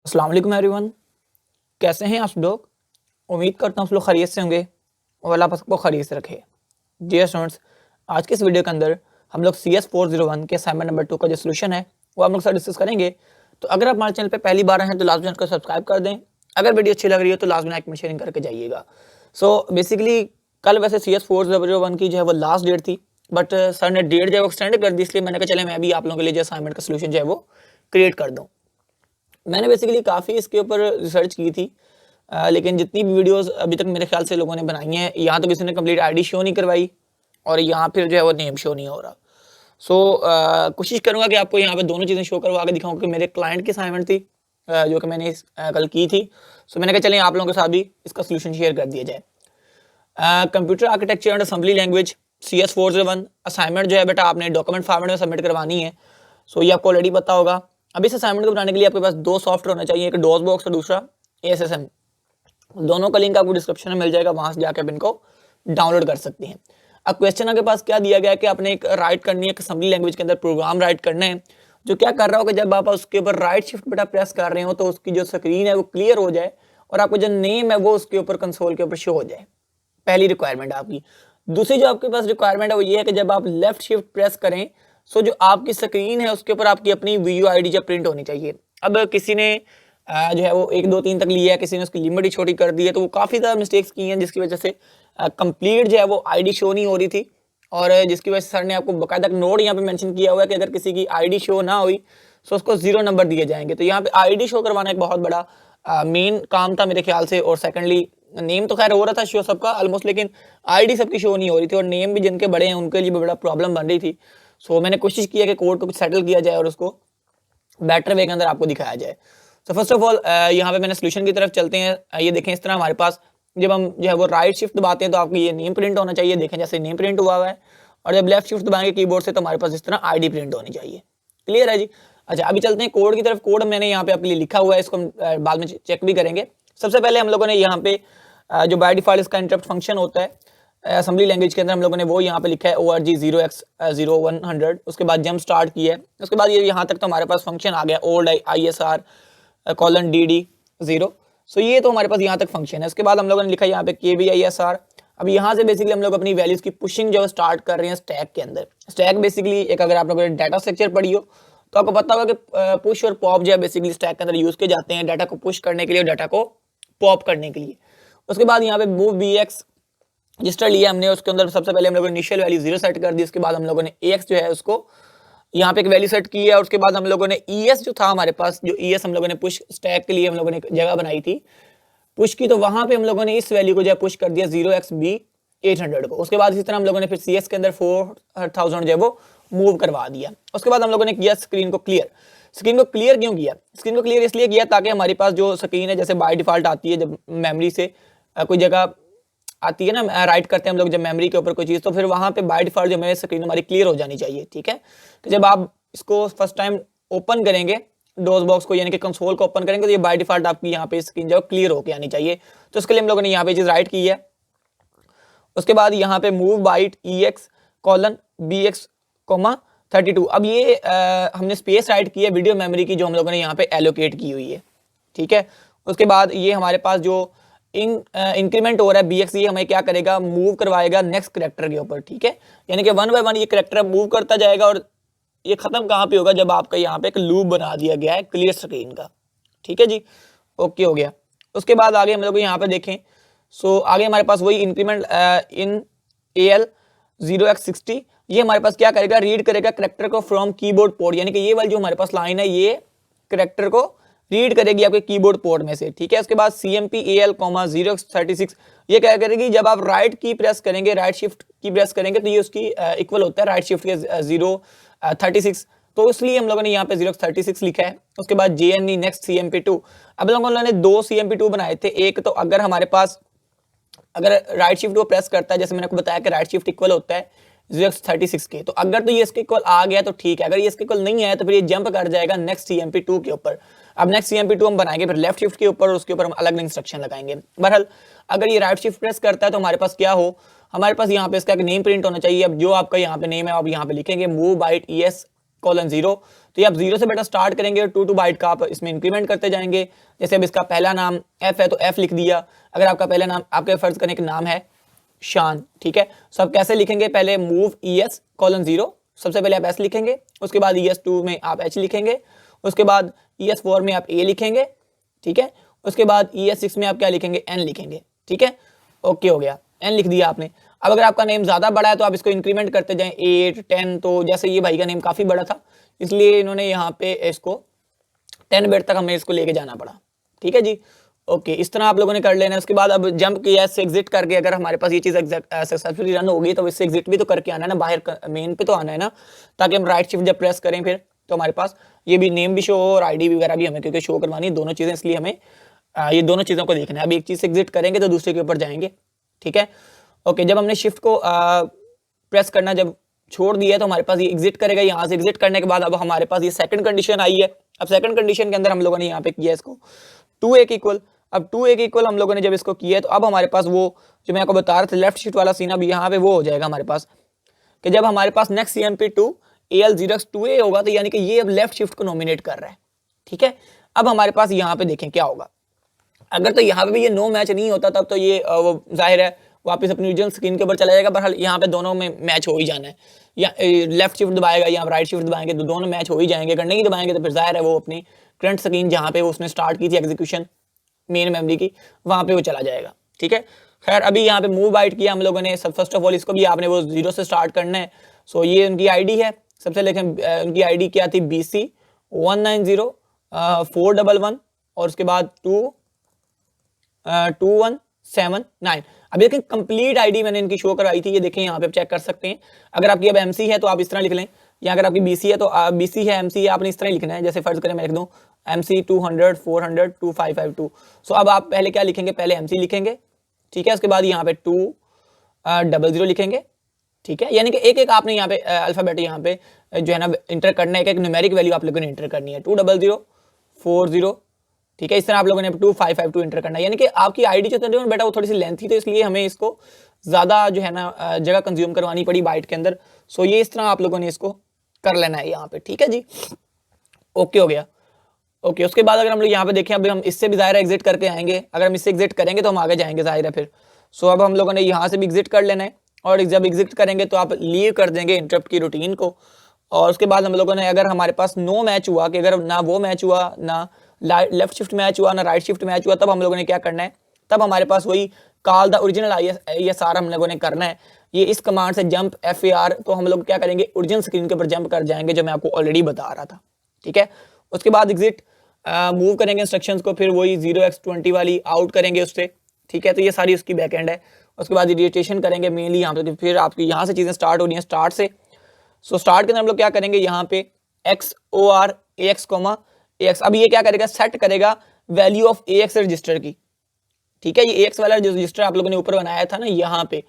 अस्सलाम वालेकुम एवरीवन। कैसे हैं आप लोग? उम्मीद करता हूँ आप लोग खैरियत से होंगे और अल्लाह पाक सबको खैरियत से रखे। डियर स्टूडेंट्स, आज के इस वीडियो के अंदर हम लोग CS 401 के असाइनमेंट नंबर 2 का जो सोल्यूशन है वो हम लोग साथ डिस्कस करेंगे। तो अगर आप हमारे चैनल पे पहली बार आए हैं तो लास्ट चैनल को सब्सक्राइब कर दें। अगर वीडियो अच्छी लग रही है तो लास्ट में लाइक में शेयरिंग करके जाइएगा। सो बेसिकली कल वैसे CS 401 की जो है वो लास्ट डेट थी, बट सर ने डेट जो है वो एक्सटेंड कर दी, इसलिए मैंने कहा चले मैं भी आप लोगों के लिए जो असाइनमेंट का सोल्यूशन जो है वो क्रिएट कर दूँ। मैंने बेसिकली काफ़ी इसके ऊपर रिसर्च की थी, लेकिन जितनी भी वीडियोस अभी तक मेरे ख्याल से लोगों ने बनाई हैं, यहाँ तो किसी ने कंप्लीट आईडी शो नहीं करवाई और यहाँ फिर जो है वो नेम शो नहीं हो रहा। सो कोशिश करूँगा कि आपको यहाँ पे दोनों चीज़ें शो करवा के दिखाऊँ कि मेरे क्लाइंट की असाइनमेंट थी जो कि मैंने कल की थी। सो मैंने कहा चलें आप लोगों के साथ भी इसका सोल्यूशन शेयर कर दिया जाए। Computer architecture and assembly language CS 401 assignment जो है बेटा आपने डॉक्यूमेंट फॉर्मेट में सबमिट करवानी है। सो ये आपको ऑलरेडी पता होगा। अब इस असाइनमेंट को बनाने के लिए आपके पास दो सॉफ्टवेयर होना चाहिए, एक डॉस बॉक्स और दूसरा ASSM। दोनों का लिंक आपको डिस्क्रिप्शन में मिल जाएगा, वहां से जाकर आप इनको डाउनलोड कर सकते हैं। अब क्वेश्चन आपके पास क्या दिया गया है कि आपने एक राइट करनी है, असेंबली लैंग्वेज के अंदर प्रोग्राम राइट करना है जो क्या कर रहा हो कि जब आप उसके ऊपर राइट शिफ्ट बेटा प्रेस कर रहे हो तो उसकी जो स्क्रीन है वो क्लियर हो जाए और आपको जो नेम है वो उसके ऊपर कंसोल के ऊपर शो हो जाए। पहली रिक्वायरमेंट आपकी। दूसरी जो आपके पास रिक्वायरमेंट है वो ये है कि जब आप लेफ्ट शिफ्ट प्रेस करें सो जो आपकी स्क्रीन है उसके ऊपर आपकी अपनी VUID जो प्रिंट होनी चाहिए। अब किसी ने जो है वो 1 2 3 तक लिया है, किसी ने उसकी लिमिट ही छोटी कर दी है, तो वो काफ़ी ज़्यादा मिस्टेक्स की हैं जिसकी वजह से कंप्लीट जो है वो आईडी शो नहीं हो रही थी। और जिसकी वजह से सर ने आपको बाकायदा नोट यहाँ पे मेंशन किया हुआ है कि अगर किसी की आईडी शो ना हुई तो उसको 0 नंबर दिए जाएंगे। तो यहाँ पे आईडी शो करवाना एक बहुत बड़ा मेन काम था मेरे ख्याल से। और सेकेंडली नेम तो खैर हो रहा था शो सबका ऑलमोस्ट, लेकिन आईडी सबकी शो नहीं हो रही थी और नेम भी जिनके बड़े हैं उनके लिए भी बड़ा प्रॉब्लम बन रही थी। सो मैंने कोशिश किया कि कोड को कुछ सेटल किया जाए और उसको बेटर वे के अंदर आपको दिखाया जाए। तो फर्स्ट ऑफ ऑल यहाँ पे मैंने सोल्यूशन की तरफ चलते हैं। ये देखें, इस तरह हमारे पास जब हम जो है वो राइट शिफ्ट दबाते हैं तो आपको ये नेम प्रिंट होना चाहिए। देखें जैसे नेम प्रिंट हुआ है, और जब लेफ्ट शिफ्ट दबाएंगे कीबोर्ड से तो हमारे पास इस तरह आईडी प्रिंट होनी चाहिए। क्लियर है जी? अच्छा, अभी चलते हैं कोड की तरफ। कोड मैंने यहाँ पे आपके लिए लिखा हुआ है, इसको हम बाद में चेक भी करेंगे। सबसे पहले हम लोगों ने यहाँ पे जो बाय डिफॉल्ट इसका इंटरप्ट फंक्शन होता है असेंबली लैंग्वेज के अंदर, हम लोगों ने वो यहाँ पे लिखा है ORG 0x0100। उसके बाद जंप स्टार्ट किया है, उसके बाद ये यहाँ तक तो हमारे पास फंक्शन आ गया ओल्ड ISR :DD 0। सो ये तो हमारे पास यहाँ तक फंक्शन है। उसके बाद हम लोगों ने लिखा है यहाँ पे KB ISR। अब यहाँ से बेसिकली हम लोग अपनी वैल्यूज की पुशिंग जो स्टार्ट कर रहे हैं स्टैक के अंदर। स्टैक बेसिकली एक, अगर आप लोगों ने डाटा स्ट्रक्चर पढ़ी हो तो आपको पता होगा कि पुश और पॉप जो है बेसिकली स्टैक के अंदर यूज किए जाते हैं डाटा को पुश करने के लिए और डाटा को पॉप करने के लिए। उसके बाद यहाँ पे मूव BX रजिस्टर लिया हमने, उसके अंदर सबसे पहले हम लोगों ने इनिशियल वैल्यू 0 सेट कर दी। उसके बाद हम लोगों ने AX जो है उसको यहाँ पे एक वैल्यू सेट की है। और उसके बाद हम लोगों ने ES जो था हमारे पास, जो ES हम लोगों ने पुश स्टैक के लिए हम लोगों ने जगह बनाई थी पुश की, तो वहां पे हम लोगों ने इस वैल्यू को जो है पुश कर दिया 0xB800 को। उसके बाद इसी तरह हम लोगों ने फिर CS के अंदर 4000 जो है वो मूव करवा दिया। उसके बाद हम लोगों ने किया स्क्रीन को क्लियर। स्क्रीन को क्लियर क्यों किया? स्क्रीन को क्लियर इसलिए किया ताकि हमारे पास जो स्क्रीन है जैसे बाय डिफॉल्ट आती है जब मेमोरी से कोई जगह आती है ना, राइट करते हैं हम लोग जब मेमोरी के ऊपर कोई चीज़, तो फिर वहाँ पे बाय डिफॉल्ट जो मेरे स्क्रीन हमारी क्लियर हो जानी चाहिए। ठीक है, तो जब आप इसको फर्स्ट टाइम ओपन करेंगे डोज बॉक्स को यानी कि कंसोल को ओपन करेंगे तो ये बाय डिफॉल्ट आपकी यहाँ पे स्क्रीन जो क्लियर होकर आनी चाहिए। तो उसके लिए हम लोगों ने यहाँ पे चीज़ राइट की है। उसके बाद यहाँ पे मूव बाइट EX :BX, 32। अब ये हमने स्पेस राइट की है वीडियो मेमोरी की जो हम लोगों ने यहाँ पे एलोकेट की हुई है। ठीक है, उसके बाद ये हमारे पास जो इंक्रीमेंट हो रहा है BX, ये हमें क्या करेगा, मूव करवाएगा नेक्स्ट करेक्टर के ऊपर। ठीक है, यानी कि 1 बाय 1 ये करेक्टर मूव करता जाएगा और ये खत्म कहाँ पे होगा, जब आपका यहाँ पे एक लूप बना दिया गया है क्लियर स्क्रीन का। ठीक है जी, ओके हो गया। उसके बाद आगे हम लोग यहाँ पे देखें, सो आगे हमारे पास वही इंक्रीमेंट इन AL 0x60, ये हमारे पास क्या करेगा, रीड करेगा करेक्टर को फ्रॉम कीबोर्ड पोर्ट, यानी कि ये वाली जो हमारे पास लाइन है ये करेक्टर को रीड करेगी आपके कीबोर्ड पोर्ट में से। ठीक है, उसके बाद CMP AL, 0x36, ये क्या करेगी, जब आप राइट की प्रेस करेंगे, राइट शिफ्ट की प्रेस करेंगे तो ये उसकी इक्वल होता है राइट शिफ्ट के 036, तो इसलिए हम लोगों ने यहाँ पे 0x36 लिखा है। उसके बाद JNE नेक्स्ट CMP2। अब लोगों ने 2 CMP2 बनाए थे। एक तो अगर हमारे पास अगर राइट शिफ्ट को प्रेस करता है, जैसे मैंने आपको बताया कि राइट शिफ्ट इक्वल होता है 0x36 के, तो अगर तो ये इसके इक्वल आ गया तो ठीक है, अगर ये इसके इक्वल नहीं आया तो फिर ये जंप कर जाएगा नेक्स्ट CMP2 के ऊपर। अब नेक्स्ट CMP2 हम बनाएंगे फिर लेफ्ट शिफ्ट के ऊपर और उसके ऊपर हम अलग इंस्ट्रक्शन लगाएंगे। बहरहाल अगर ये राइट शिफ्ट प्रेस करता है तो हमारे पास क्या हो, हमारे पास यहाँ पे इसका एक नेम प्रिंट होना चाहिए। अब जो आपका यहाँ पे नेम है आप यहाँ पे लिखेंगे मूव बाइट ES 0। तो ये आप 0 से बेटा स्टार्ट करेंगे और 2 बाइट का आप इसमें इंक्रीमेंट करते जाएंगे। जैसे अब इसका पहला नाम F है तो F लिख दिया। अगर आपका पहला नाम, आपके फर्ज करने का नाम है शान, ठीक है। सो आप कैसे लिखेंगे, पहले मूव ES:0, सबसे पहले आप S लिखेंगे, उसके बाद ES2 में आप H लिखेंगे, उसके बाद ES4 में आप A लिखेंगे, ठीक है। उसके बाद ES6 में आप क्या लिखेंगे, N लिखेंगे, ठीक है। ओके हो गया, N लिख दिया आपने। अब अगर आपका नेम ज़्यादा बड़ा है तो आप इसको इंक्रीमेंट करते जाएं 8, 10। तो जैसे ये भाई का नेम काफ़ी बड़ा था इसलिए इन्होंने यहाँ पे इसको 10 बिट तक हमें इसको लेके जाना पड़ा, ठीक है जी। ओके, इस तरह आप लोगों ने कर लेना है। उसके बाद अब जंप किया, इससे एग्जिट करके अगर हमारे पास ये चीज़ सक्सेसफुली रन होगी तो इससे एग्जिट भी तो करके आना है ना, बाहर मेन पे तो आना है ना, ताकि हम राइट शिफ्ट जब प्रेस करें फिर तो हमारे पास ये भी नेम भी शो हो और ID वगैरह भी हमें क्योंकि शो करवानी है, दोनों चीज़ें, इसलिए हमें ये दोनों चीज़ों को देखना है। अब एक चीज़ से एग्जिट करेंगे तो दूसरे के ऊपर जाएंगे, ठीक है। ओके, जब हमने शिफ्ट को प्रेस करना जब छोड़ दिया है तो हमारे पास ये एग्जिट करेगा। यहाँ से एग्जिट करने के बाद अब हमारे पास ये सेकंड कंडीशन आई है। अब सेकंड कंडीशन के अंदर हम लोगों ने यहाँ पे किया इसको 2A के इक्वल। अब 2A के इक्वल हम लोगों ने जब इसको किया है तो अब हमारे पास वो जो मैं आपको बता रहा था लेफ्ट शिफ्ट वाला सीन, अब यहाँ पे वो हो जाएगा हमारे पास कि जब हमारे पास नेक्स्ट CMP2 AL0x2A होगा तो यानी कि ये अब लेफ्ट शिफ्ट को नॉमिनेट कर रहा है, ठीक है। अब हमारे पास यहाँ पे देखें क्या होगा। अगर तो यहाँ पे भी ये नो मैच नहीं होता तब तो ये वो जाहिर है वापस अपनी ओरिजिनल स्क्रीन के ऊपर चला जाएगा। बहरहाल यहाँ पे दोनों में मैच हो ही जाना है, या लेफ्ट शिफ्ट दबाएगा या राइट शिफ्ट दबाएंगे तो दोनों मैच हो ही जाएंगे। अगर नहीं दबाएंगे तो फिर जाहिर है वो अपनी करंट स्क्रीन जहाँ पे उसने स्टार्ट की थी एग्जीक्यूशन मेन मेमोरी की वहाँ पे वो चला जाएगा, ठीक है। खैर अभी यहाँ पे मूव बाइट किया हम लोगों ने। सब फर्स्ट ऑफ ऑल इसको भी आपने वो 0 से स्टार्ट करना है। सो ये उनकी ID है, सबसे लेकिन उनकी ID क्या थी, BC190411 और उसके बाद 21779। अब देखें कंप्लीट ID मैंने इनकी शो करवाई थी, ये देखें यहाँ पे चेक कर सकते हैं। अगर आपकी अब MC है तो आप इस तरह लिख लें, या अगर आपकी BC है तो BC है MC है आपने इस तरह लिखना है। जैसे फर्ज करें मैं लिख दूँ MC 200 400 2552। सो अब आप पहले क्या लिखेंगे, पहले MC लिखेंगे, ठीक है। उसके बाद यहाँ पे 200 लिखेंगे, ठीक है। यानी कि एक एक आपने यहाँ पे अल्फाबेट यहाँ पे जो है ना इंटर करना है, एक न्यूमेरिक वैल्यू आप लोगों ने इंटर करनी है 20040, ठीक है। इस तरह आप लोगों ने 2552 इंटर करना है। यानी कि आपकी ID जो था बेटा वो थोड़ी सी लेंथ थी तो इसलिए हमें इसको ज़्यादा जो है ना जगह कंज्यूम करवानी पड़ी बाइट के अंदर। सो ये इस तरह आप लोगों ने इसको कर लेना है यहाँ पे, ठीक है जी। ओके हो गया। ओके, उसके बाद अगर हम लोग यहाँ पे देखें, अभी हम इससे भी ज़ाहिर एग्जिट करके आएंगे। अगर हम इससे एग्जिट करेंगे तो हम आगे जाएंगे ज़ाहिर है फिर। सो अब हम लोगों ने यहाँ से भी एग्जिट कर लेना है और जब एग्जिट करेंगे तो आप लीव कर देंगे इंटरप्ट की रूटीन को। और उसके बाद हम लोगों ने अगर हमारे पास नो मैच हुआ कि अगर ना वो मैच हुआ, ना लेफ्ट शिफ्ट मैच हुआ, ना राइट शिफ्ट मैच हुआ, तब हम लोगों ने क्या करना है, तब हमारे पास वही कॉल द ओरिजिनल ISR हम लोगों ने करना है। ये इस कमांड से जंप FAR, तो हम लोग क्या करेंगे ओरिजिनल स्क्रीन के ऊपर जंप कर जाएंगे जो मैं आपको ऑलरेडी बता रहा था, ठीक है। उसके बाद एग्जिट मूव करेंगे इंस्ट्रक्शंस को, फिर वही 0x20 वाली आउट करेंगे उससे, ठीक है। तो ये सारी उसकी बैक एंड है। उसके बाद रिटेशन करेंगे मेनली यहाँ पे, फिर आपकी यहाँ से चीज़ें स्टार्ट हो रही हैं स्टार्ट से। सो स्टार्ट के अंदर हम लोग क्या करेंगे, यहाँ पे XOR AX, AX। अब ये क्या करेगा, सेट करेगा वैल्यू ऑफ AX रजिस्टर की, ठीक है। ये AX वाला जो रजिस्टर आप लोगों ने ऊपर बनाया था ना, यहाँ पे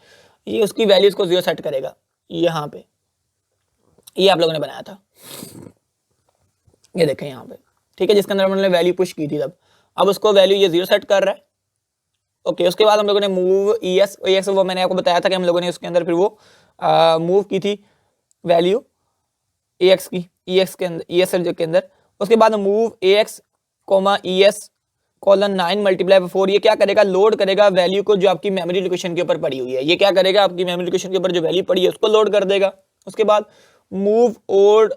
ये उसकी वैल्यूज को 0 सेट करेगा। यहाँ पे ये आप लोगों ने बनाया था, ये देखें यहाँ पे, ठीक है, जिसके अंदर हमने वैल्यू पुश की थी तब। अब उसको वैल्यू ये 0 सेट कर रहा है। ओके, उसके बाद हम लोगों ने मूव ES वो मैंने आपको बताया था कि हम लोगों ने उसके अंदर फिर वो मूव की थी वैल्यू AX की, EX के अंदर, ES के अंदर। उसके बाद मूव AX, ES:9 × 4। ये क्या करेगा, लोड करेगा वैल्यू को जो आपकी मेमोरी लोकेशन के ऊपर पड़ी हुई है। ये क्या करेगा, आपकी मेमोरी लोकेशन के ऊपर जो वैल्यू पड़ी है उसको लोड कर देगा। उसके बाद मूव ओल्ड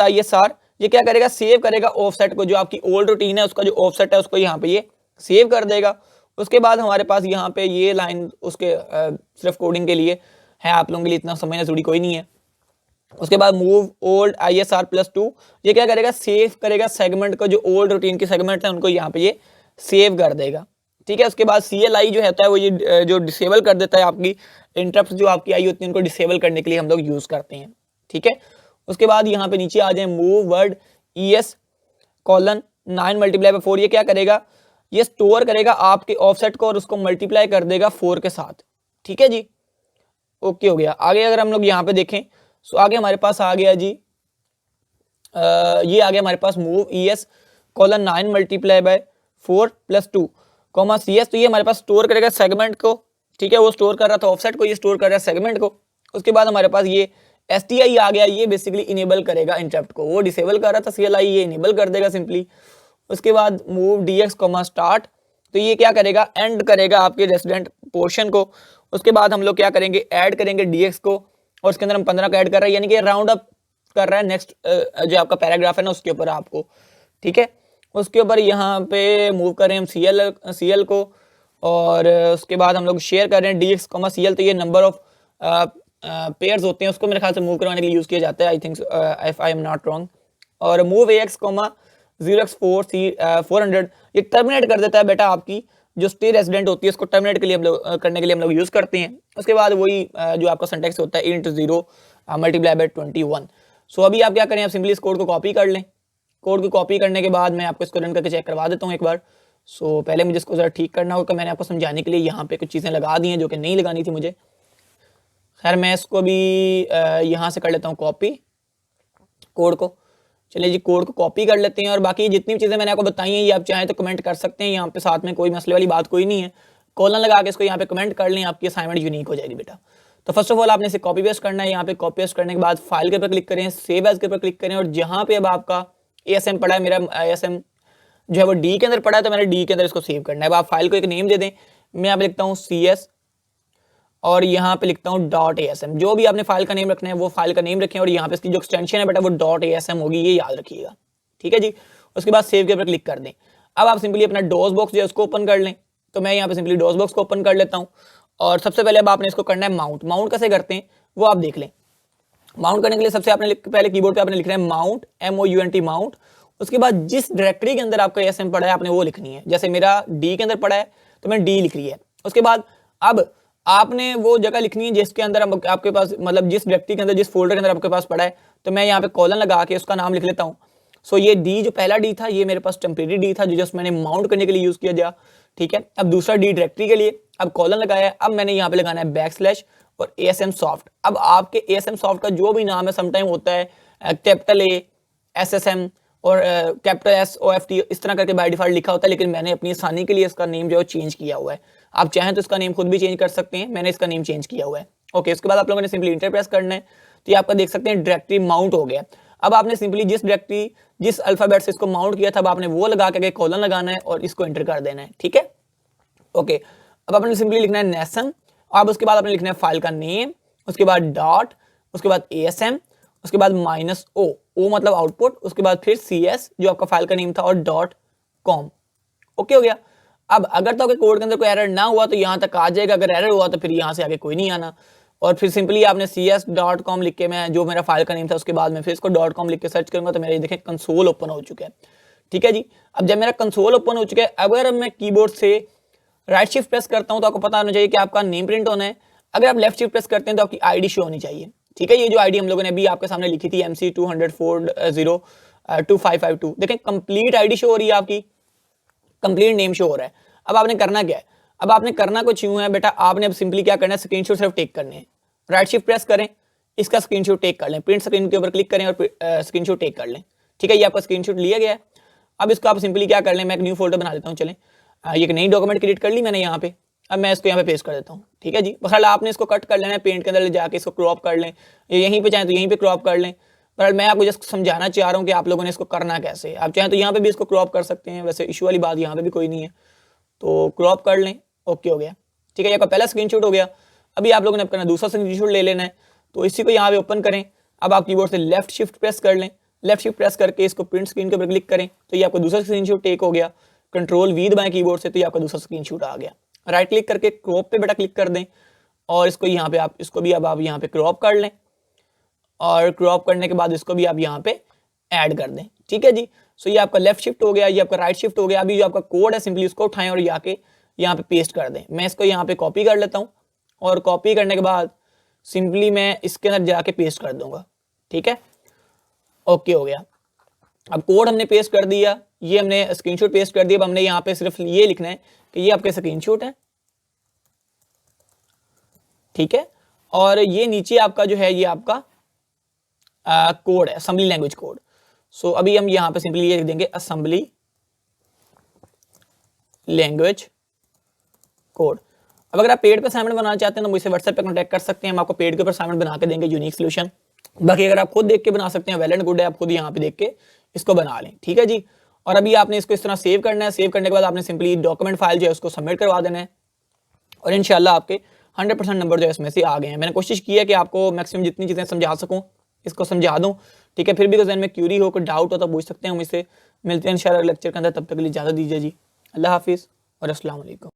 ISR, ये क्या करेगा, सेव करेगा ऑफसेट को, जो आपकी ओल्ड रूटीन है उसका जो ऑफसेट है उसको यहाँ पे ये सेव कर देगा। उसके बाद हमारे पास यहाँ पे ये लाइन उसके सिर्फ कोडिंग के लिए है, आप लोगों के लिए इतना समझना जरूरी कोई नहीं है। उसके बाद मूव ओल्ड ISR +2, ये क्या करेगा, सेव करेगा सेगमेंट को, जो ओल्ड रूटीन के सेगमेंट है उनको यहाँ पे ये सेव कर देगा, ठीक है। उसके बाद CLI जो होता है वो ये जो डिसेबल कर देता है, आपकी इंटरप्ट जो आपकी आई होती है उनको डिसेबल करने के लिए हम लोग यूज़ करते हैं, ठीक है। उसके बाद यहाँ पे नीचे आ जाए मूव वर्ड ES:9 × 4। ये क्या करेगा, ये स्टोर करेगा आपके ऑफसेट को और उसको मल्टीप्लाई कर देगा 4 के साथ, ठीक है जी। ओके हो गया। आगे अगर हम लोग यहाँ पे देखें सो आगे हमारे पास आ गया जी, ये आ गया हमारे पास मूव ES:9 × 4 +2, CS। तो ये हमारे पास स्टोर करेगा सेगमेंट को, ठीक है, वो स्टोर कर रहा था ऑफसेट को, ये स्टोर कर रहा है सेगमेंट को। उसके बाद हमारे पास ये STI आ गया, ये बेसिकली इनेबल करेगा इंटरप्ट को, वो डिसेबल कर रहा था CLI, ये इनेबल कर देगा सिंपली। उसके बाद मूव DX स्टार्ट, तो ये क्या करेगा, एंड करेगा आपके रेसिडेंट पोर्शन को। उसके बाद हम लोग क्या करेंगे, ऐड करेंगे DX को, और उसके अंदर हम 15 का ऐड कर रहे हैं, यानी कि राउंड अप कर रहा है नेक्स्ट जो आपका पैराग्राफ है ना उसके ऊपर आपको, ठीक है। उसके ऊपर यहाँ पे मूव करें हम CL को, और उसके बाद हम लोग शेयर कर रहे हैं DX, CL, तो ये नंबर ऑफ पेयर्स होते हैं, उसको मेरे ख्याल से मूव करवाने के लिए यूज़ किया जाता है, I think if I am not wrong. और मूव AX, 0x400, ये टर्मिनेट कर देता है बेटा आपकी जो स्टे रेजिडेंट होती है, उसको टर्मिनेट के लिए हम लोग करने के लिए हम लोग यूज़ करते हैं। उसके बाद वही जो आपका सिंटैक्स होता है, int 0 मल्टीप्लाई बाय 21। सो अभी आप क्या करें, आप सिंपली इस कोड को कॉपी कर लें। कोड को कॉपी करने के बाद मैं आपको इसको रन करके चेक करवा देता हूँ एक बार। सो पहले मुझे इसको ज़रा ठीक करना होगा, मैंने आपको समझाने के लिए यहाँ पे कुछ चीज़ें लगा दी हैं जो कि नहीं लगानी थी मुझे। खैर मैं इसको भी यहाँ से कर लेता हूँ कॉपी कोड को। चलिए जी, कोड को कॉपी कर लेते हैं, और बाकी जितनी भी चीज़ें मैंने आपको बताई हैं ये आप चाहें तो कमेंट कर सकते हैं यहाँ पे, साथ में कोई मसले वाली बात कोई नहीं है। कॉलन लगा के इसको यहाँ पे कमेंट कर लें, आपकी असाइनमेंट यूनिक हो जाएगी बेटा। तो फर्स्ट ऑफ ऑल आपने इसे कॉपी पेस्ट करना है, यहाँ पे कॉपी पेस्ट करने के बाद फाइल के ऊपर क्लिक करें, सेव एज के ऊपर क्लिक करें, और जहाँ पे अब आपका ASM पड़ा है, मेरा ASM जो है वो D के अंदर पड़ा है, तो मैंने D के अंदर इसको सेव करना है। अब आप फाइल को एक नेम दे दें, मैं यहाँ पे लिखता हूँ CS, और यहाँ पे लिखता हूँ .asm। जो भी आपने फाइल का नेम रखना है वो फाइल का नेम रखें, और यहाँ पे इसकी जो एक्सटेंशन है बेटा वो .asm होगी, ये याद रखिएगा, ठीक है जी। उसके बाद सेव के ऊपर क्लिक कर दें। अब आप सिंपली अपना डॉस बॉक्स जो है उसको ओपन कर लें, तो मैं यहाँ पे सिंपली डॉस बॉक्स को ओपन कर लेता हूँ, और सबसे पहले अब आपने इसको करना है माउंट। माउंट कैसे करते हैं वो आप देख लें। माउंट करने के लिए सबसे आपने पहले कीबोर्ड पे आपने लिखना है माउंट, MOUNT माउंट। उसके बाद जिस डायरेक्टरी के अंदर आपका ASM पड़ा है आपने वो लिखनी है, जैसे मेरा D के अंदर पड़ा है तो मैंने D लिख ली है। उसके बाद अब आपने वो जगह लिखनी है जिसके अंदर आपके पास, मतलब जिस डायरेक्टरी के अंदर, जिस फोल्डर के अंदर आपके पास पड़ा है, तो मैं यहाँ पे कॉलन लगा के उसका नाम लिख लेता हूँ। सो ये D जो पहला D था ये मेरे पास टेम्परेरी D था जो जस्ट मैंने माउंट करने के लिए यूज किया गया, ठीक है। अब दूसरा D डायरेक्टरी के लिए, अब कॉलन लगाया है, अब मैंने यहाँ पे लगाना है बैकस्लैश और ASM सॉफ्ट। अब आपके ASM सॉफ्ट का जो भी नाम है, समटाइम होता है कैपिटल A SSM और कैपिटल SOFT, इस तरह करके बाय डिफॉल्ट लिखा होता है, लेकिन मैंने अपनी आसानी के लिए इसका नेम जो है चेंज किया हुआ है। आप चाहें तो इसका नेम खुद भी चेंज कर सकते हैं, मैंने इसका नेम चेंज किया हुआ है। ओके, उसके बाद आप लोगों ने सिंपली इंटर प्रेस करना है, तो ये आपका देख सकते हैं डायरेक्टरी माउंट हो गया। अब आपने सिंपली जिस डायरेक्टरी, जिस अल्फाबेट से इसको माउंट किया था, अब आपने वो लगा के कॉलन लगाना है और इसको एंटर कर देना है, ठीक है। ओके, अब आपने सिंपली लिखना है नेसन, अब उसके बाद आपने लिखना है फाइल का नेम, उसके बाद डॉट, उसके बाद ASM, उसके बाद -O मतलब आउटपुट, उसके बाद फिर CS जो आपका फाइल का नेम था, और .com। ओके हो गया। अब अगर तो आपके कोड के अंदर कोई एरर ना हुआ तो यहाँ तक आ जाएगा, अगर एरर हुआ तो फिर यहाँ से आगे कोई नहीं आना। और फिर सिंपली आपने CS.com लिख के, मैं जो मेरा फाइल का नेम था उसके बाद में फिर इसको .com लिख के सर्च करूंगा, तो मेरा देखें कंसोल ओपन हो चुका है, ठीक है जी। अब जब मेरा कंसोल ओपन हो चुका है, अगर मैं कीबोर्ड से राइट शिफ्ट प्रेस करता हूं तो आपको पता होना चाहिए कि आपका नेम प्रिंट होना है। अगर आप लेफ्ट शिफ्ट प्रेस करते हैं तो आपकी आईडी शो होनी चाहिए, ठीक है। ये जो आईडी हम लोगों ने अभी आपके सामने लिखी थी MC20402552, देखें कंप्लीट आईडी शो हो रही है, आपकी कंप्लीट नेम शो हो रहा है। अब आपने करना क्या है, अब आपने करना कुछ यूं है बेटा, आपने अब सिंपली क्या करना है, स्क्रीनशॉट सिर्फ टेक करने हैं। राइट शिफ्ट प्रेस करें, इसका स्क्रीनशॉट टेक कर लें, प्रिंट स्क्रीन के ऊपर क्लिक करें और स्क्रीनशॉट टेक कर लें, ठीक है। ये आपका स्क्रीनशॉट लिया गया है। अब इसको आप सिंपली क्या कर लें, मैं एक न्यू फोल्डर बना लेता हूँ, चलें। ये एक नई डॉक्यूमेंट क्रिएट कर ली मैंने यहाँ पे। अब मैं इसको यहाँ पे पेस्ट कर देता हूँ, ठीक है जी। बहरहाल आपने इसको कट कर लेना है, पेंट के अंदर जाके इसको क्रॉप कर लें, यहीं पे चाहें तो यहीं पे क्रॉप कर लें। बहरहाल मैं आपको जस्ट समझाना चाह रहा हूँ कि आप लोगों ने इसको करना कैसे। आप चाहें तो यहाँ पे भी इसको क्रॉप कर सकते हैं, वैसे इशू वाली बात यहाँ पे भी कोई नहीं है, तो क्रॉप कर लें। ओके हो गया, ठीक है। ये आपका पहला स्क्रीनशॉट हो गया। अभी आप लोगों ने अपना दूसरा स्क्रीनशॉट ले लेना है, तो इसी को यहाँ पे ओपन करें। अब आप कीबोर्ड से लेफ्ट शिफ्ट प्रेस कर लें, लेफ्ट शिफ्ट प्रेस करके इसको प्रिंट स्क्रीन के ऊपर क्लिक करें, तो ये आपका दूसरा स्क्रीनशॉट टेक हो गया। कंट्रोल V दबाएं कीबोर्ड से, तो ये आपका दूसरा स्क्रीनशॉट आ गया। राइट क्लिक करके क्रॉप पे बेटा क्लिक कर दें, और इसको यहाँ पे आप इसको भी अब आप यहाँ पे क्रॉप कर लें, और क्रॉप करने के बाद इसको भी आप यहाँ पे ऐड कर दें, ठीक है जी। सो ये आपका लेफ्ट शिफ्ट हो गया, ये आपका राइट शिफ्ट हो गया। अभी जो आपका कोड है सिंपली उसको उठाएं और आके यहाँ पे पेस्ट कर दें। मैं इसको यहाँ पे कॉपी कर लेता हूँ, और कॉपी करने के बाद सिंपली मैं इसके अंदर जाके पेस्ट कर दूंगा, ठीक है। ओके हो गया। अब कोड हमने पेस्ट कर दिया, ये हमने स्क्रीनशॉट पेस्ट कर दिया। अब हमने यहाँ पे सिर्फ ये लिखना है कि ये आपके स्क्रीनशॉट है, ठीक है। और ये नीचे आपका जो है ये आपका कोड है, असेंबली लैंग्वेज कोड। सो अभी हम यहाँ पे सिंपली ये लिख देंगे असेंबली लैंग्वेज कोड। अब अगर आप पेड पे असाइनमेंट बनाना चाहते हैं तो मुझसे व्हाट्सएप पे कांटेक्ट कर सकते हैं, हम आपको पेड के ऊपर असाइनमेंट बना के देंगे, यूनिक सोल्यूशन। बाकी अगर आप खुद देख के बना सकते हैं वेल एंड गुड है, आप खुद यहाँ पे देख के इसको बना लें, ठीक है जी। और अभी आपने इसको इस तरह सेव करना है। सेव करने के बाद आपने सिंपली डॉक्यूमेंट फाइल जो है उसको सबमिट करवा देना है और इंशाल्लाह आपके 100% नंबर जो है इसमें से आ गए हैं। मैंने कोशिश की है कि आपको मैक्सिमम जितनी चीज़ें समझा सकूँ इसको समझा दूँ, ठीक है। फिर भी अगर में क्यूरी हो, कोई डाउट हो तो पूछ सकते हैं मुझसे। मिलते हैं इंशाल्लाह लेक्चर के अंदर, तब तक के लिए इजाज़त दीजिए जी। अल्लाह हाफिज़ और अस्सलाम वालेकुम।